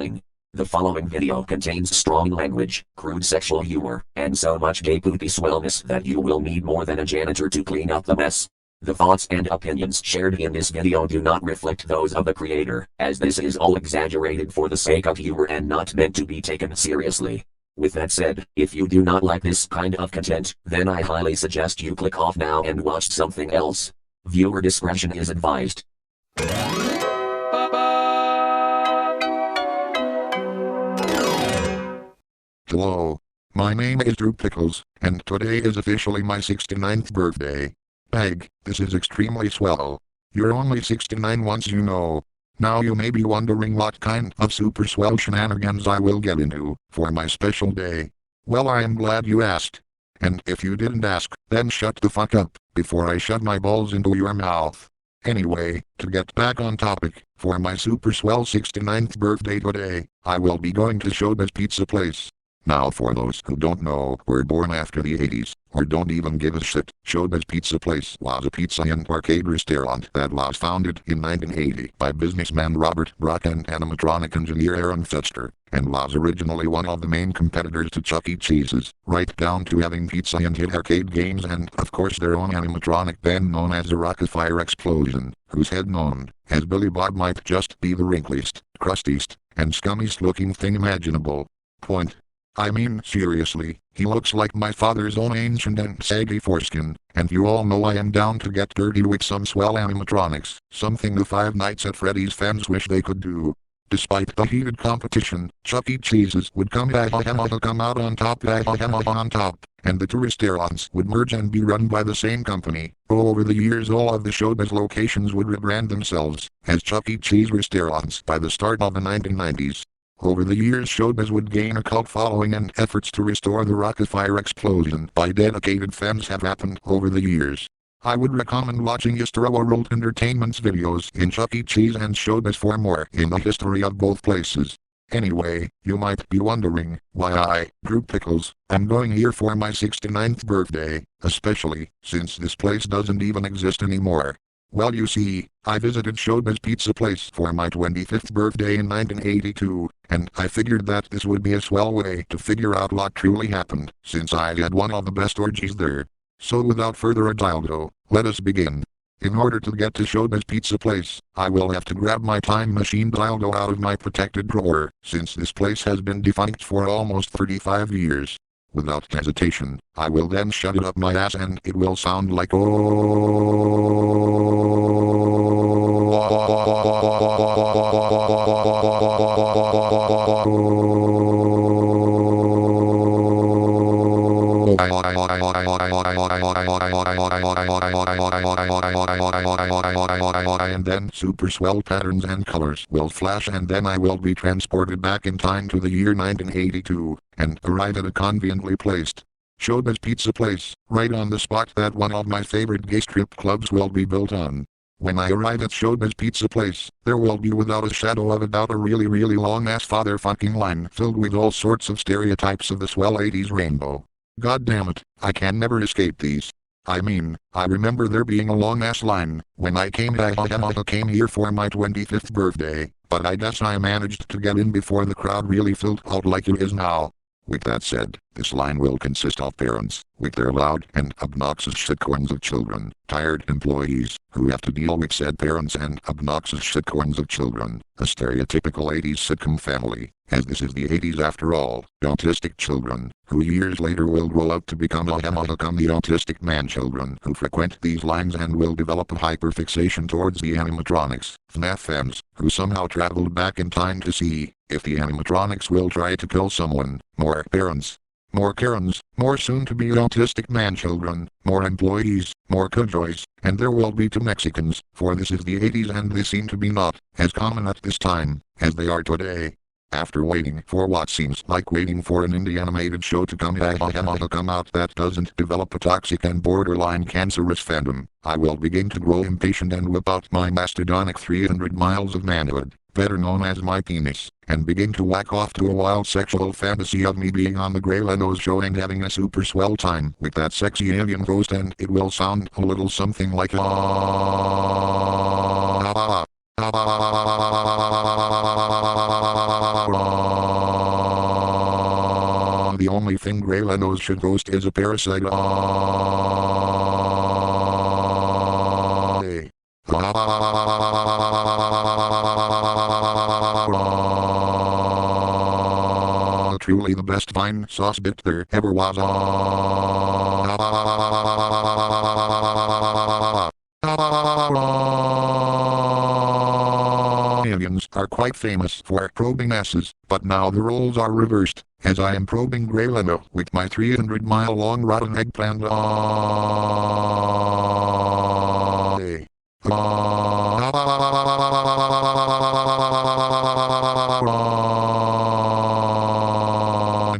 Warning. The following video contains strong language, crude sexual humor, and so much gay poopy swellness that you will need more than a janitor to clean up the mess. The thoughts and opinions shared in this video do not reflect those of the creator, as this is all exaggerated for the sake of humor and not meant to be taken seriously. With that said, if you do not like this kind of content, then I highly suggest you click off now and watch something else. Viewer discretion is advised. Hello. My name is Drew Pickles, and today is officially my 69th birthday. Peg, this is extremely swell. You're only 69 once you know. Now you may be wondering what kind of super swell shenanigans I will get into for my special day. Well, I am glad you asked. And if you didn't ask, then shut the fuck up before I shove my balls into your mouth. Anyway, to get back on topic, for my super swell 69th birthday today, I will be going to Showbiz Pizza Place. Now for those who don't know, were born after the 80s, or don't even give a shit, Showbiz Pizza Place was a pizza and arcade restaurant that was founded in 1980 by businessman Robert Brock and animatronic engineer Aaron Fetcher, and was originally one of the main competitors to Chuck E. Cheese's, right down to having pizza and hit arcade games and, of course, their own animatronic band known as the Rocket Fire Explosion, whose head known as Billy Bob might just be the wrinkliest, crustiest, and scummiest looking thing imaginable. Point. I mean, seriously, he looks like my father's own ancient and saggy foreskin, and you all know I am down to get dirty with some swell animatronics, something the Five Nights at Freddy's fans wish they could do. Despite the heated competition, Chuck E. Cheese's would come out on top, and the two restaurants would merge and be run by the same company. Over the years, all of the Showbiz locations would rebrand themselves as Chuck E. Cheese restaurants by the start of the 1990s. Over the years, Showbiz would gain a cult following, and efforts to restore the Rocket Fire Explosion by dedicated fans have happened over the years. I would recommend watching History World Entertainment's videos in Chuck E. Cheese and Showbiz for more in the history of both places. Anyway, you might be wondering why I, Drew Pickles, am going here for my 69th birthday, especially since this place doesn't even exist anymore. Well, you see, I visited Showbiz Pizza Place for my 25th birthday in 1982, and I figured that this would be a swell way to figure out what truly happened, since I had one of the best orgies there. So without further ado, let us begin. In order to get to Showbiz Pizza Place, I will have to grab my time machine dildo out of my protected drawer, since this place has been defunct for almost 35 years. Without hesitation, I will then shove it up my ass and it will sound like and then super swell patterns and colors will flash, and then I will be transported back in time to the year 1982, and arrive at a conveniently placed Showbiz Pizza Place, right on the spot that one of my favorite gay strip clubs will be built on. When I arrive at Showbiz Pizza Place, there will be without a shadow of a doubt a really long-ass father-fucking line filled with all sorts of stereotypes of the swell 80s rainbow. God damn it, I can never escape these. I mean, I remember there being a long-ass line when I came here for my 25th birthday, but I guess I managed to get in before the crowd really filled out like it is now. With that said, this line will consist of parents, with their loud and obnoxious shitcorns of children, tired employees, who have to deal with said parents and obnoxious shitcorns of children, a stereotypical 80s sitcom family, as this is the 80s after all, autistic children, who years later will grow up to become the autistic man-children who frequent these lines and will develop a hyperfixation towards the animatronics, FNAF fans, who somehow traveled back in time to see if the animatronics will try to kill someone. More parents, more Karens, more soon-to-be autistic man-children, more employees, more killjoys, and there will be two Mexicans, for this is the 80s and they seem to be not as common at this time as they are today. After waiting for what seems like waiting for an indie animated show to come out that doesn't develop a toxic and borderline cancerous fandom, I will begin to grow impatient and whip out my mastodonic 300 miles of manhood, better known as my penis, and begin to whack off to a wild sexual fantasy of me being on the Grey Leno's show and having a super swell time with that sexy alien ghost, and it will sound a little something like only thing Grey Lenos should host is a parasite. Truly the best vine sauce bit there ever was. Aliens are quite famous for probing asses, but now the roles are reversed, as I am probing Grey Leno with my 300-mile long rotten eggplant.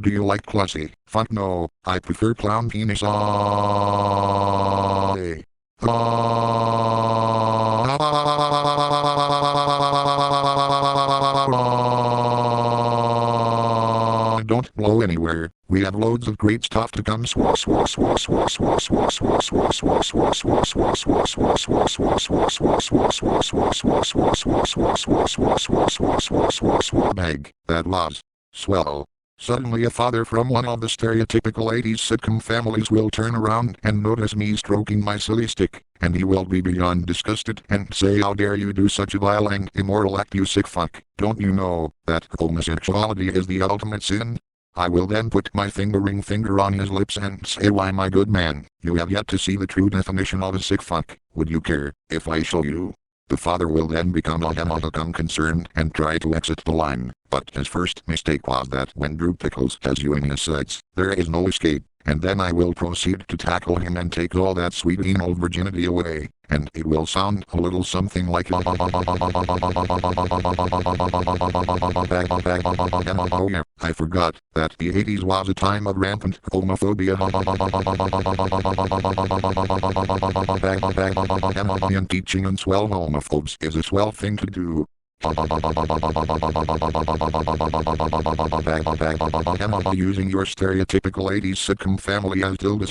Do you like classy? Fuck no, I prefer clown penis. Don't blow anywhere. We have loads of great stuff to come. Bag. That was swell. Suddenly a father from one of the stereotypical 80s sitcom families will turn around and notice me stroking my silly stick, and he will be beyond disgusted and say, "How dare you do such a vile and immoral act, you sick fuck. Don't you know that homosexuality is the ultimate sin?" I will then put my finger on his lips and say, "Why, my good man, you have yet to see the true definition of a sick fuck. Would you care if I show you?" The father will then become concerned and try to exit the line, but his first mistake was that when Drew Pickles has you in his sights, there is no escape, and then I will proceed to tackle him and take all that sweet anal virginity away, and it will sound a little something like oh yeah, I forgot that the 80s was a time of rampant homophobia and teaching on swell homophobes is a swell thing to do. Using your stereotypical 80s sitcom family as tilde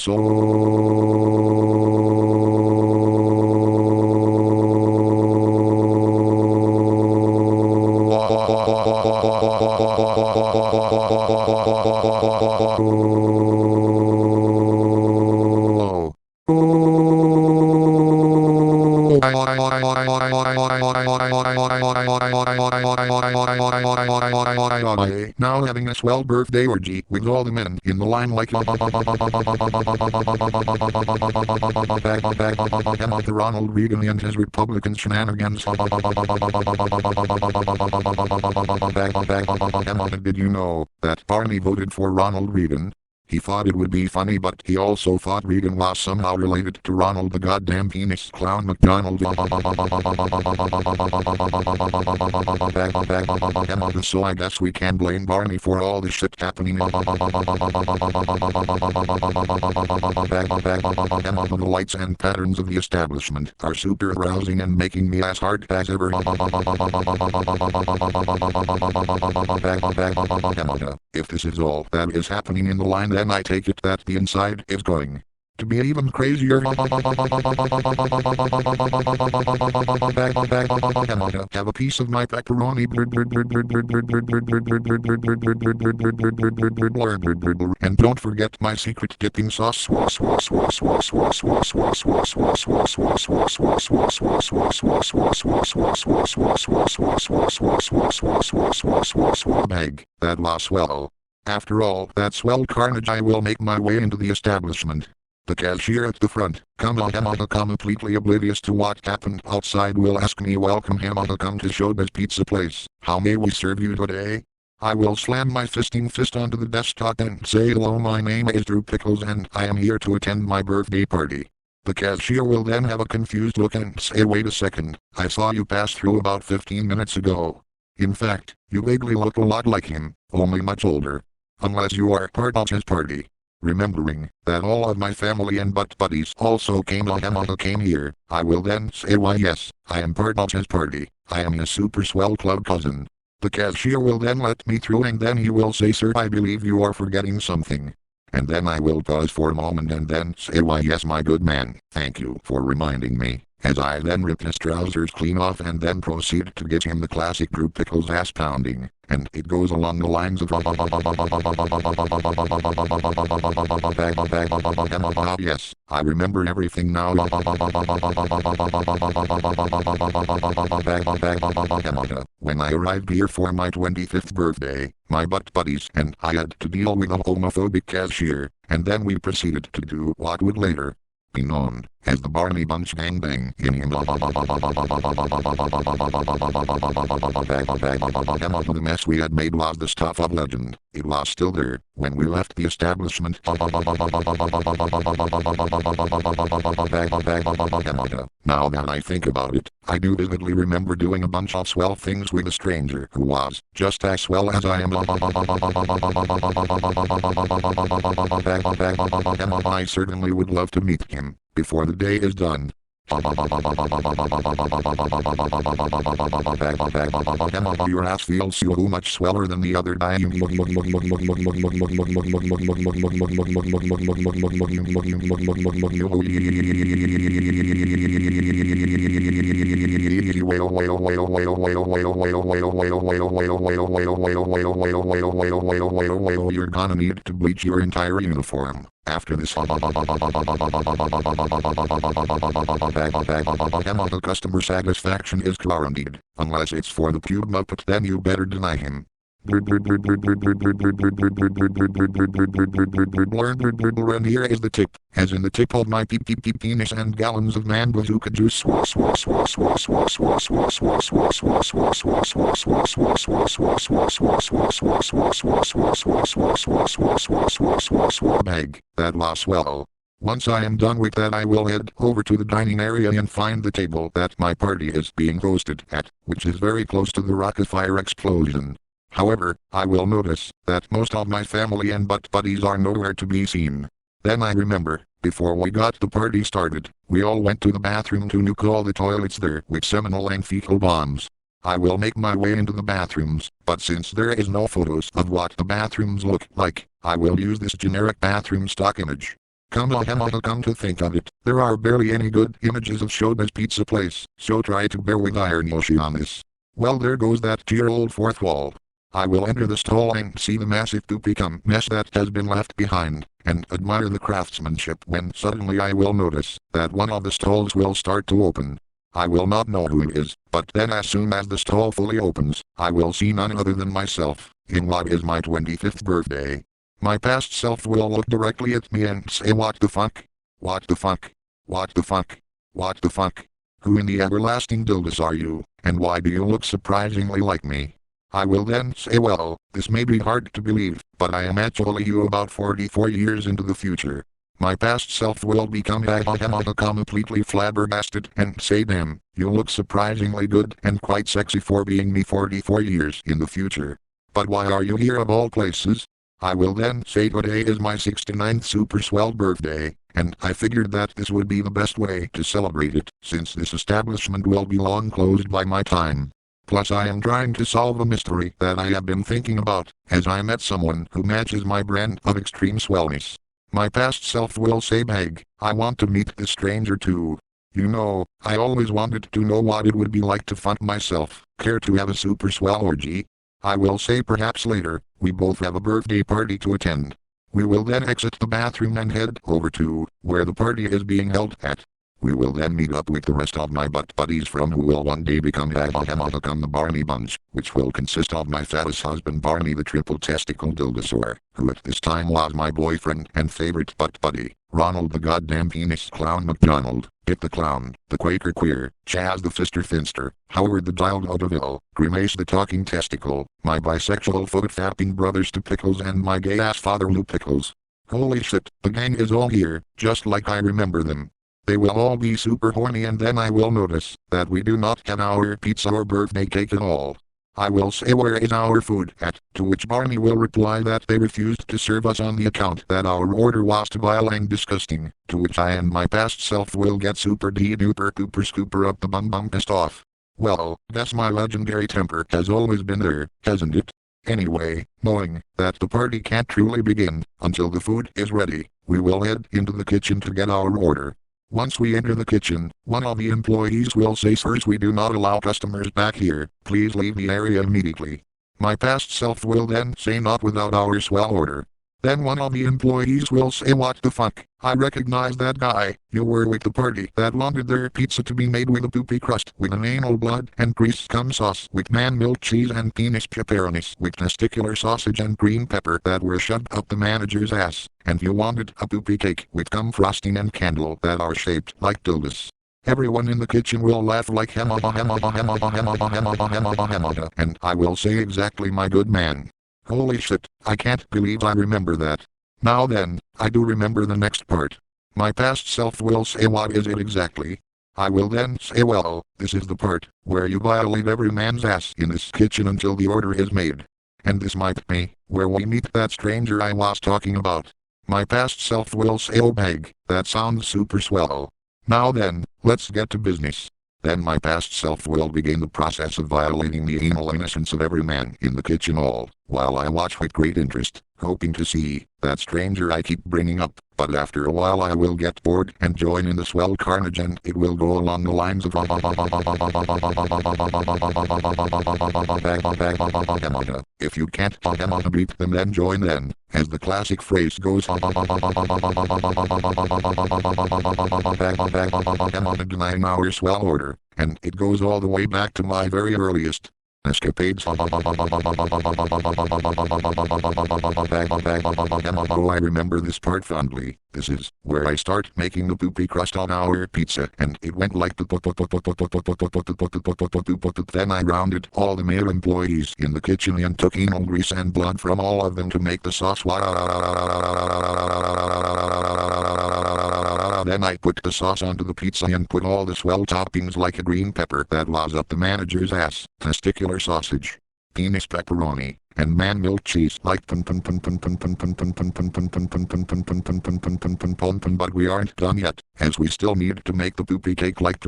now having a swell birthday orgy with all the men in the line like Ronald Reagan and his Republican shenanigans. Did you know that Barney voted for Ronald Reagan? He thought it would be funny, but he also thought Reagan was somehow related to Ronald the goddamn penis clown McDonald. So I guess we can blame Barney for all the shit happening. The lights and patterns of the establishment are super arousing and making me as hard as ever. If this is all that is happening in the line, then I take it that the inside is going to be even crazier. Have a piece of my pepperoni and don't forget my secret dipping sauce. Bag. That was swell. After all that swell carnage, I will make my way into the establishment. The cashier at the front, completely oblivious to what happened outside, will ask me, "Welcome him to come to Showbiz Pizza Place. How may we serve you today?" I will slam my fisting fist onto the desktop and say, "Hello, my name is Drew Pickles and I am here to attend my birthday party." The cashier will then have a confused look and say, "Wait a second, I saw you pass through about 15 minutes ago. In fact, you vaguely look a lot like him, only much older. Unless you are part of his party." Remembering that all of my family and butt buddies also came here, I will then say, "Why yes, I am part of his party. I am his super swell club cousin." The cashier will then let me through and then he will say, "Sir, I believe you are forgetting something." And then I will pause for a moment and then say, "Why yes, my good man, thank you for reminding me. as I then ripped his trousers clean off and then proceeded to give him the classic Drew Pickles ass pounding, and it goes along the lines of yes, I remember everything now. When I arrived here for my 25th birthday, my butt buddies and I had to deal with a homophobic cashier, and then we proceeded to do what would later be known as the Barney Bunch gangbang. The mess we had made was the stuff of legend. It was still there when we left the establishment. Now that I think about it, I do vividly remember doing a bunch of swell things with a stranger who was just as swell as I am. I certainly would love to meet him before the day is done. Your ass feels so much sweller than the other guy. You're gonna need to bleach your entire uniform after this. The customer satisfaction is guaranteed. Unless it's for the pube muppet, then you better deny him. And here is the tip, as in the tip of my penis and gallons of man bazooka juice. Bag, that was swell. Once I am done with that, I will head over to the dining area and find the table that my party is being hosted at, which is very close to the rocket fire explosion. However, I will notice that most of my family and butt buddies are nowhere to be seen. Then I remember, before we got the party started, we all went to the bathroom to nuke all the toilets there with seminal and fecal bombs. I will make my way into the bathrooms, but since there is no photos of what the bathrooms look like, I will use this generic bathroom stock image. Come to think of it, there are barely any good images of Showbiz Pizza Place, so try to bear with Iron Yoshi on this. Well, there goes that dear old fourth wall. I will enter the stall and see the massive poopy-cum mess that has been left behind, and admire the craftsmanship when suddenly I will notice that one of the stalls will start to open. I will not know who it is, but then as soon as the stall fully opens, I will see none other than myself, in what is my 25th birthday. My past self will look directly at me and say, what the fuck? What the fuck? What the fuck? What the fuck? Who in the everlasting dildos are you, and why do you look surprisingly like me? I will then say, well, this may be hard to believe, but I am actually you about 44 years into the future. My past self will become completely flabbergasted and say, damn, you look surprisingly good and quite sexy for being me 44 years in the future. But why are you here of all places? I will then say today is my 69th super swell birthday, and I figured that this would be the best way to celebrate it, since this establishment will be long closed by my time. Plus I am trying to solve a mystery that I have been thinking about, as I met someone who matches my brand of extreme swellness. My past self will say, bag, I want to meet this stranger too. You know, I always wanted to know what it would be like to fuck myself. Care to have a super swell orgy? I will say perhaps later, we both have a birthday party to attend. We will then exit the bathroom and head over to where the party is being held at. We will then meet up with the rest of my butt buddies from who will one day become the Barney Bunch, which will consist of my fattest husband Barney the triple testicle dildosaur, who at this time was my boyfriend and favorite butt buddy, Ronald the goddamn penis clown McDonald, Dick the clown, the Quaker queer, Chaz the fister finster, Howard the dildo Deville, Grimace the talking testicle, my bisexual foot-fapping brothers to Pickles and my gay-ass father Lou Pickles. Holy shit, the gang is all here, just like I remember them. They will all be super horny, and then I will notice that we do not have our pizza or birthday cake at all. I will say, where is our food at? To which Barney will reply that they refused to serve us on the account that our order was too vile and disgusting. To which I and my past self will get super duper cooper scooper up the bum pissed off. Well, guess my legendary temper has always been there, hasn't it? Anyway, knowing that the party can't truly begin until the food is ready, we will head into the kitchen to get our order. Once we enter the kitchen, one of the employees will say, "Sirs, we do not allow customers back here. Please leave the area immediately." My past self will then say, "Not without our swell order." Then one of the employees will say, "What the fuck? I recognize that guy. You were with the party that wanted their pizza to be made with a poopy crust, with an anal blood and grease cum sauce, with man milk cheese and penis pepperonis, with testicular sausage and green pepper that were shoved up the manager's ass. And you wanted a poopy cake with cum frosting and candle that are shaped like dildos." Everyone in the kitchen will laugh like hemma, and I will say, "Exactly, my good man." Holy shit, I can't believe I remember that. Now then, I do remember the next part. My past self will say, "What is it exactly?" I will then say, "Well, this is the part where you violate every man's ass in this kitchen until the order is made. And this might be where we meet that stranger I was talking about." My past self will say, "Oh bag, that sounds super swell. Now then, let's get to business." Then my past self will begin the process of violating the anal innocence of every man in the kitchen, all while I watch with great interest, hoping to see that stranger I keep bringing up. But after a while I will get bored and join in the swell carnage, and it will go along the lines of, "If you can't beat them, then join them," as the classic phrase goes. Denying our swell order, and it goes all the way back to my very earliest escapades. Oh, I remember this part fondly. This is where I start making the poopy crust on our pizza, and it went like the Then I rounded all the male employees in the kitchen and took anal grease and blood from all of them to make the sauce. Then I put the sauce onto the pizza and put all the swell toppings like a green pepper that was up the manager's ass, testicular sausage, penis pepperoni, and man milk cheese like but we aren't done yet, as we still need to make the poopy cake like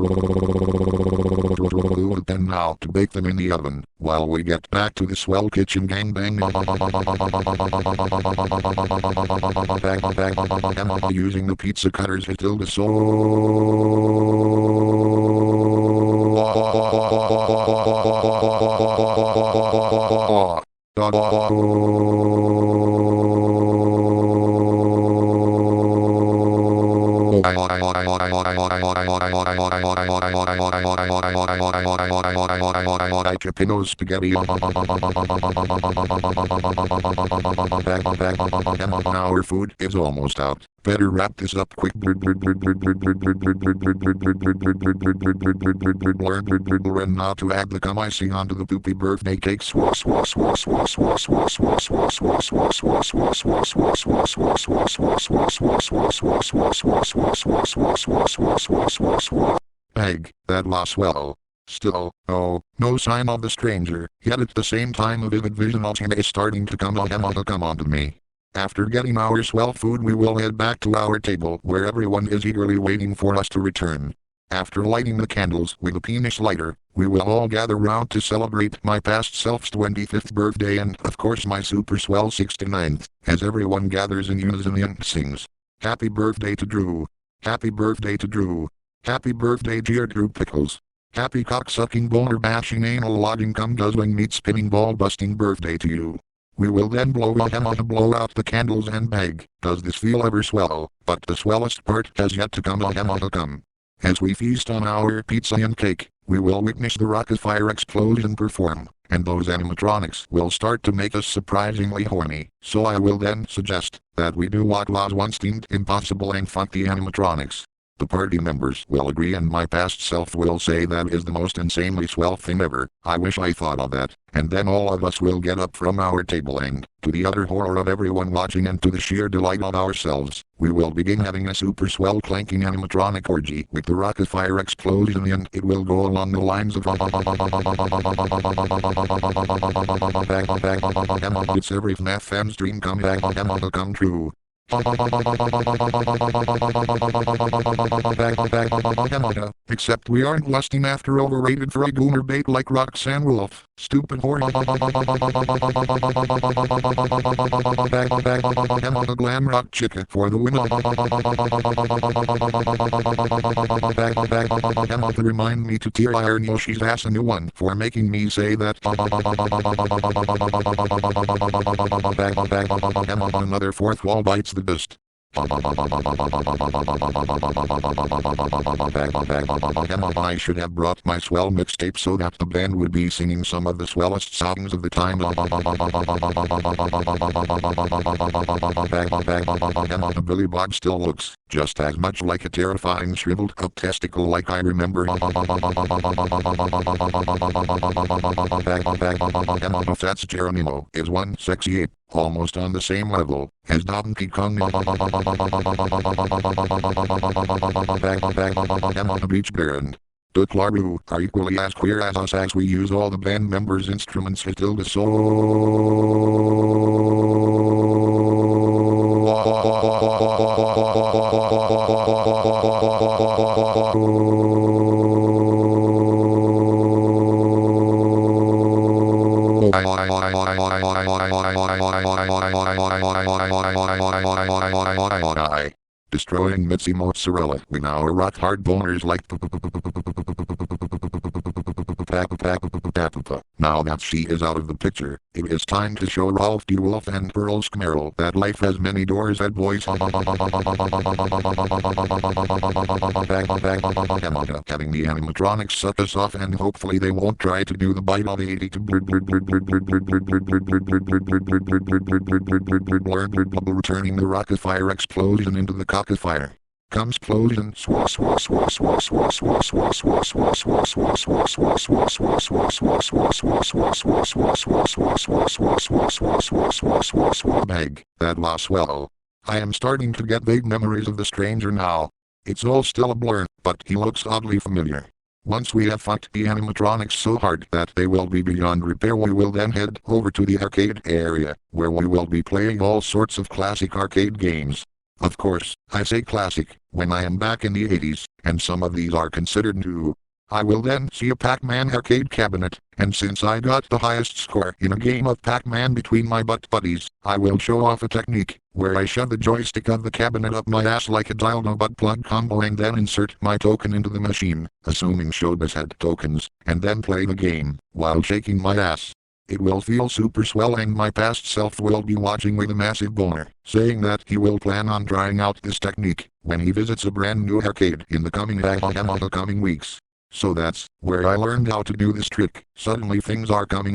then now to bake them in the oven, while we get back to the swell kitchen gangbang. Using the pizza cutters until the Chipino spaghetti. Our food is almost out. Better wrap this up quick. And now to add the cum icing onto the poopy birthday cake. Egg, that was swell. Still, oh, no sign of the stranger, yet at the same time a vivid vision of him is starting to come onto me. After getting our swell food, we will head back to our table where everyone is eagerly waiting for us to return. After lighting the candles with a penis lighter, we will all gather round to celebrate my past self's 25th birthday and, of course, my super swell 69th, as everyone gathers in unison and sings, "Happy birthday to Drew. Happy birthday to Drew. Happy birthday, dear Drew Pickles. Happy cock-sucking, boner-bashing, anal-lodging, cum-guzzling, meat-spinning, ball-busting birthday to you." We will then blow out the candles and beg, "Does this feel ever swell?" But the swellest part has yet to come. As we feast on our pizza and cake, we will witness the rocket fire explosion perform, and those animatronics will start to make us surprisingly horny. So I will then suggest that we do what was once deemed impossible and fuck the animatronics. The party members will agree, and my past self will say that is the most insanely swell thing ever. I wish I thought of that. And then all of us will get up from our table and, to the utter horror of everyone watching and to the sheer delight of ourselves, we will begin having a super swell clanking animatronic orgy with the rocket fire explosion, and it will go along the lines of it's every FNAF fan's dream come true. Except we aren't lusting after overrated fried gooner bait like Roxanne Wolf. Stupid whore. I'm on a glam rock chicken for the win. To remind me to tear iron Yoshi's ass a new one for making me say that. Another fourth wall bites the dust. I should have brought my swell mixtape so that the band would be singing some of the swellest songs of the time. Billy Bob still looks just as much like a terrifying shriveled up testicle like I remember. If that's Geronimo, is one sexy ape, almost on the same level as Donkey Kong. The Beach Band. The Claru are equally as queer as us as we use all the band members' instruments until the destroying Mitzi Mozzarella. We now are rock hard boners like now that she is out of the picture, it is time to show Ralph D. Wolf and Pearl Schmerl that life has many doors at boys. Having the animatronics suck us off and hopefully they won't try to do the bite of 80 to returning the rocket fire explosion into the cockafire. Comes explosion. Bag. That was swell. I am starting to get vague memories of the stranger now. It's all still a blur, but he looks oddly familiar. Once we have fucked the animatronics so hard that they will be beyond repair, we will then head over to the arcade area, where we will be playing all sorts of classic arcade games. Of course, I say classic, when I am back in the 80s, and some of these are considered new. I will then see a Pac-Man arcade cabinet, and since I got the highest score in a game of Pac-Man between my butt buddies, I will show off a technique, where I shove the joystick of the cabinet up my ass like a dildo butt plug combo and then insert my token into the machine, assuming Showbiz had tokens, and then play the game, while shaking my ass. It will feel super swell and my past self will be watching with a massive boner, saying that he will plan on trying out this technique when he visits a brand new arcade in the coming weeks. So that's where I learned how to do this trick. Suddenly things are coming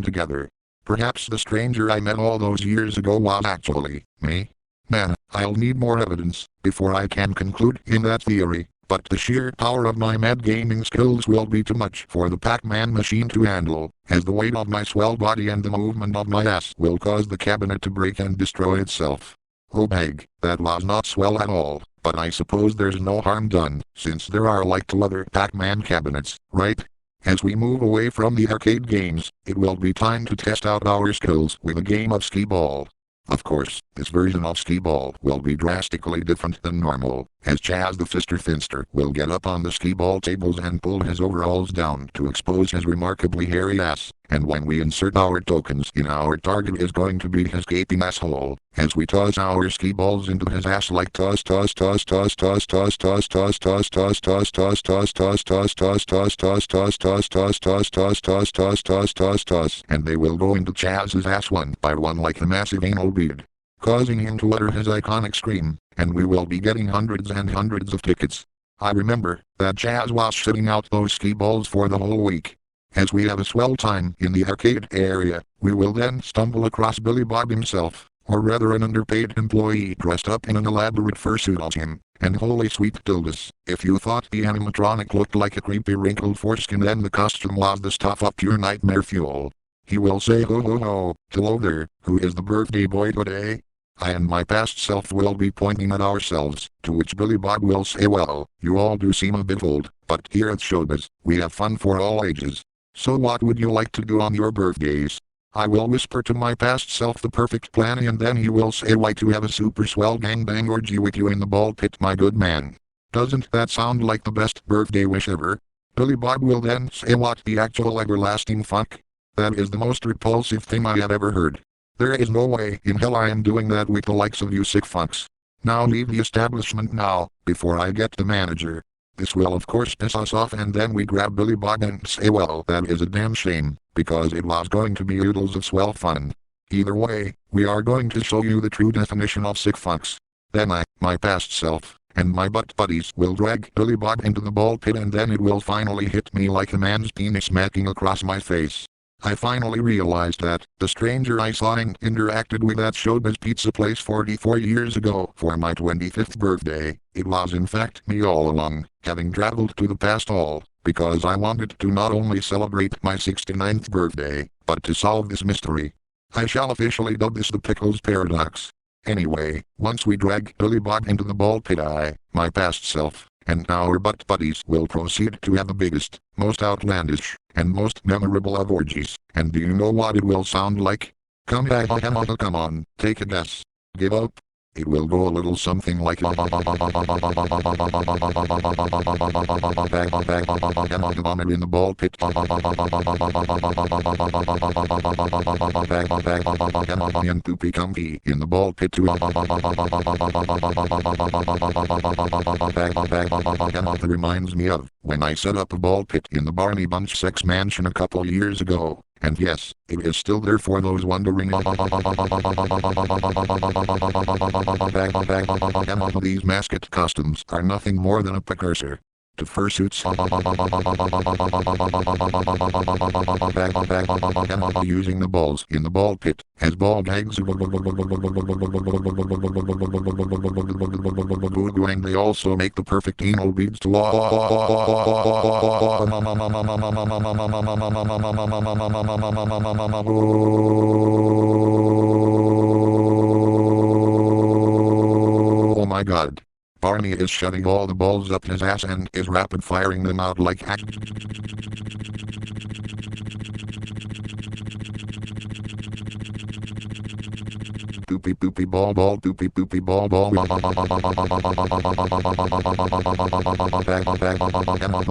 together. Perhaps the stranger I met all those years ago was actually me. Man, I'll need more evidence before I can conclude in that theory. But the sheer power of my mad gaming skills will be too much for the Pac-Man machine to handle, as the weight of my swell body and the movement of my ass will cause the cabinet to break and destroy itself. Oh bag, that was not swell at all, but I suppose there's no harm done, since there are like 2 other Pac-Man cabinets, right? As we move away from the arcade games, it will be time to test out our skills with a game of skee-ball. Of course, this version of skee-ball will be drastically different than normal, as Chaz the Fister Finster will get up on the skee-ball tables and pull his overalls down to expose his remarkably hairy ass, and when we insert our tokens in, our target is going to be his gaping asshole, as we toss our skee-balls into his ass like toss, and they will go into Chaz's ass one by one like a massive anal bead, causing him to utter his iconic scream, and we will be getting hundreds and hundreds of tickets. I remember that Chaz was shitting out those ski balls for the whole week. As we have a swell time in the arcade area, we will then stumble across Billy Bob himself, or rather an underpaid employee dressed up in an elaborate fursuit of him, and holy sweet dildos, if you thought the animatronic looked like a creepy wrinkled foreskin then the costume was the stuff of pure nightmare fuel. He will say ho ho ho, hello there, who is the birthday boy today? I and my past self will be pointing at ourselves, to which Billy Bob will say, well, you all do seem a bit old, but here at Showbiz, we have fun for all ages. So what would you like to do on your birthdays? I will whisper to my past self the perfect plan and then he will say, why to have a super swell gangbang orgy with you in the ball pit, my good man. Doesn't that sound like the best birthday wish ever? Billy Bob will then say, what the actual everlasting fuck? That is the most repulsive thing I have ever heard. There is no way in hell I am doing that with the likes of you sick fucks. Now leave the establishment now, before I get the manager. This will of course piss us off, and then we grab Billy Bob and say, well, that is a damn shame, because it was going to be oodles of swell fun. Either way, we are going to show you the true definition of sick fucks. Then I, my past self, and my butt buddies will drag Billy Bob into the ball pit, and then it will finally hit me like a man's penis smacking across my face. I finally realized that the stranger I saw and interacted with at Showbiz Pizza Place 44 years ago for my 25th birthday, it was in fact me all along, having traveled to the past all, because I wanted to not only celebrate my 69th birthday, but to solve this mystery. I shall officially dub this the Pickles Paradox. Anyway, once we drag Billy Bob into the ball pit, I, my past self, and our butt buddies will proceed to have the biggest, most outlandish, and most memorable of orgies. And do you know what it will sound like? Come on, take a guess. Give up? It will go a little something like vomit in the ball pit. And poopy comfy in the ball pit too. That reminds me of when I set up a ball pit in the Barney Bunch sex mansion a couple years ago. And yes, it is still there for those wondering. These mascot costumes are nothing more than a precursor to fursuits. Using the balls in the ball pit as ball gags. And they also make the perfect anal beads to oh my god. Barney is shoving all the balls up his ass and is rapid firing them out like poopy poopy ball poopy poopy ball.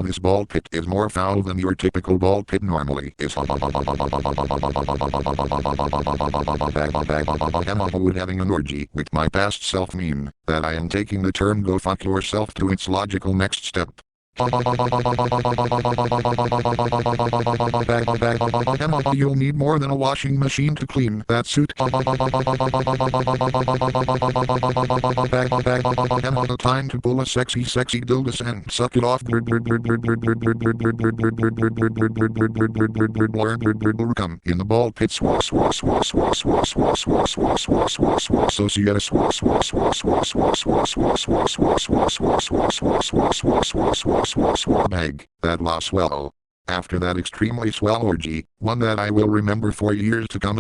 This ball pit is more foul than your typical ball pit normally is. Would having an orgy with my past self mean that I am taking the term go fuck yourself to its logical next step? You'll need more than a washing machine to clean that suit. The time to pull a sexy dildos and suck it off. Come in the ball pit. Bag, that was swell. After that extremely swell orgy, one that I will remember for years to come,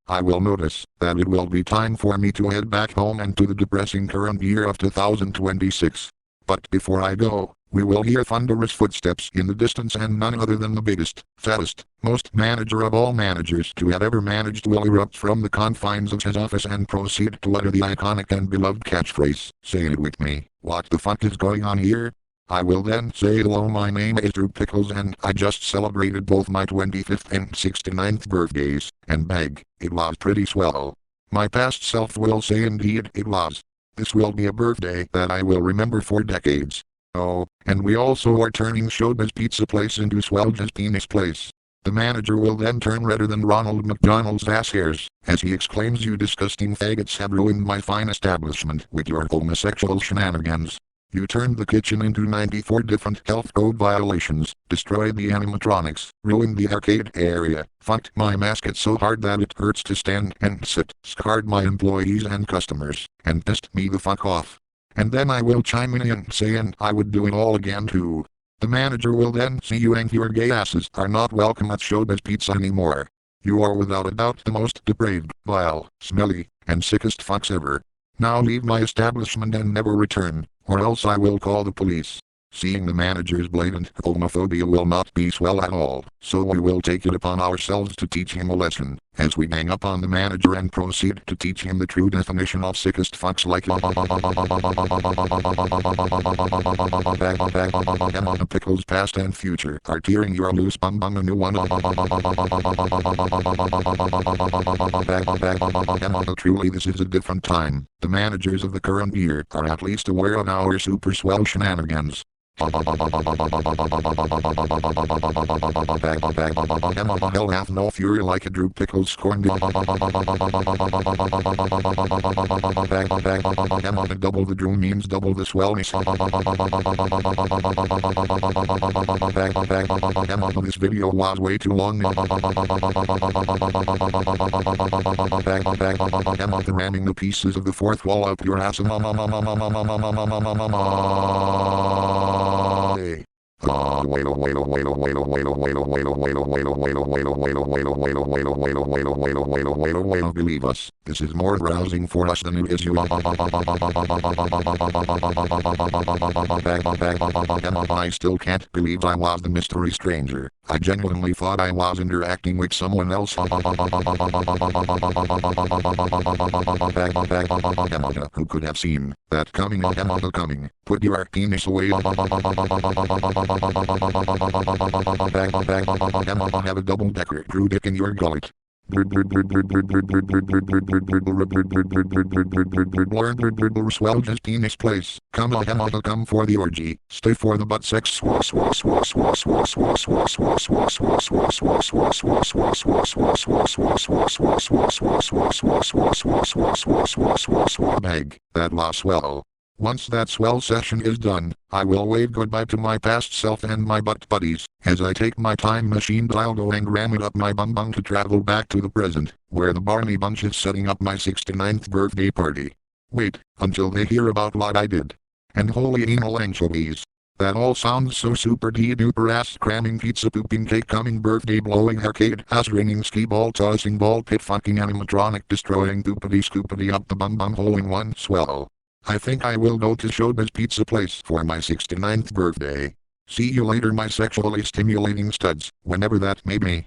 I will notice that it will be time for me to head back home and to the depressing current year of 2026. But before I go, we will hear thunderous footsteps in the distance, and none other than the biggest, fattest, most manager of all managers to have ever managed will erupt from the confines of his office and proceed to utter the iconic and beloved catchphrase. Say it with me. What the fuck is going on here? I will then say, hello, my name is Drew Pickles and I just celebrated both my 25th and 69th birthdays, and bag, it was pretty swell. My past self will say indeed it was. This will be a birthday that I will remember for decades. Oh, and we also are turning Showbiz Pizza Place into Swell's Penis Place. The manager will then turn redder than Ronald McDonald's ass hairs, as he exclaims, you disgusting faggots have ruined my fine establishment with your homosexual shenanigans. You turned the kitchen into 94 different health code violations, destroyed the animatronics, ruined the arcade area, fucked my mascot so hard that it hurts to stand and sit, scarred my employees and customers, and pissed me the fuck off. And then I will chime in and say, and I would do it all again too. The manager will then see you and your gay asses are not welcome at Showbiz Pizza anymore. You are without a doubt the most depraved, vile, smelly, and sickest fucks ever. Now leave my establishment and never return, or else I will call the police. Seeing the manager's blatant homophobia will not be swell at all, so we will take it upon ourselves to teach him a lesson, as we hang up on the manager and proceed to teach him the true definition of sickest fucks like the pickles past and future are tearing your loose bum a new one. Truly this is a different time. The managers of the current year are at least aware of our super swell shenanigans. Hell hath no fury like a Drew Pickles scorn. Double the Drew means double the swellness. This video was way too long. Ramming the pieces of the fourth wall up your ass. Believe us, this is more rousing for us than it is you. I still can't believe I was the mystery stranger. I genuinely thought I was interacting with someone else. Who could have seen that coming? Put your penis away. Have a double-decker Drew dick in your gullet. Swell just penis place. Come for the orgy. Stay for the butt sex. Bag that last swell. Once that swell session is done, I will wave goodbye to my past self and my butt buddies, as I take my time machine dildo and ram it up my bum to travel back to the present, where the Barney Bunch is setting up my 69th birthday party. Wait, until they hear about what I did. And holy anal anchovies. That all sounds so super duper ass cramming pizza pooping cake coming birthday blowing arcade ass raining ski ball tossing ball pit fucking animatronic destroying poopity scoopity up the bum hole in one swell. I think I will go to Showbiz Pizza Place for my 69th birthday. See you later my sexually stimulating studs, whenever that may be.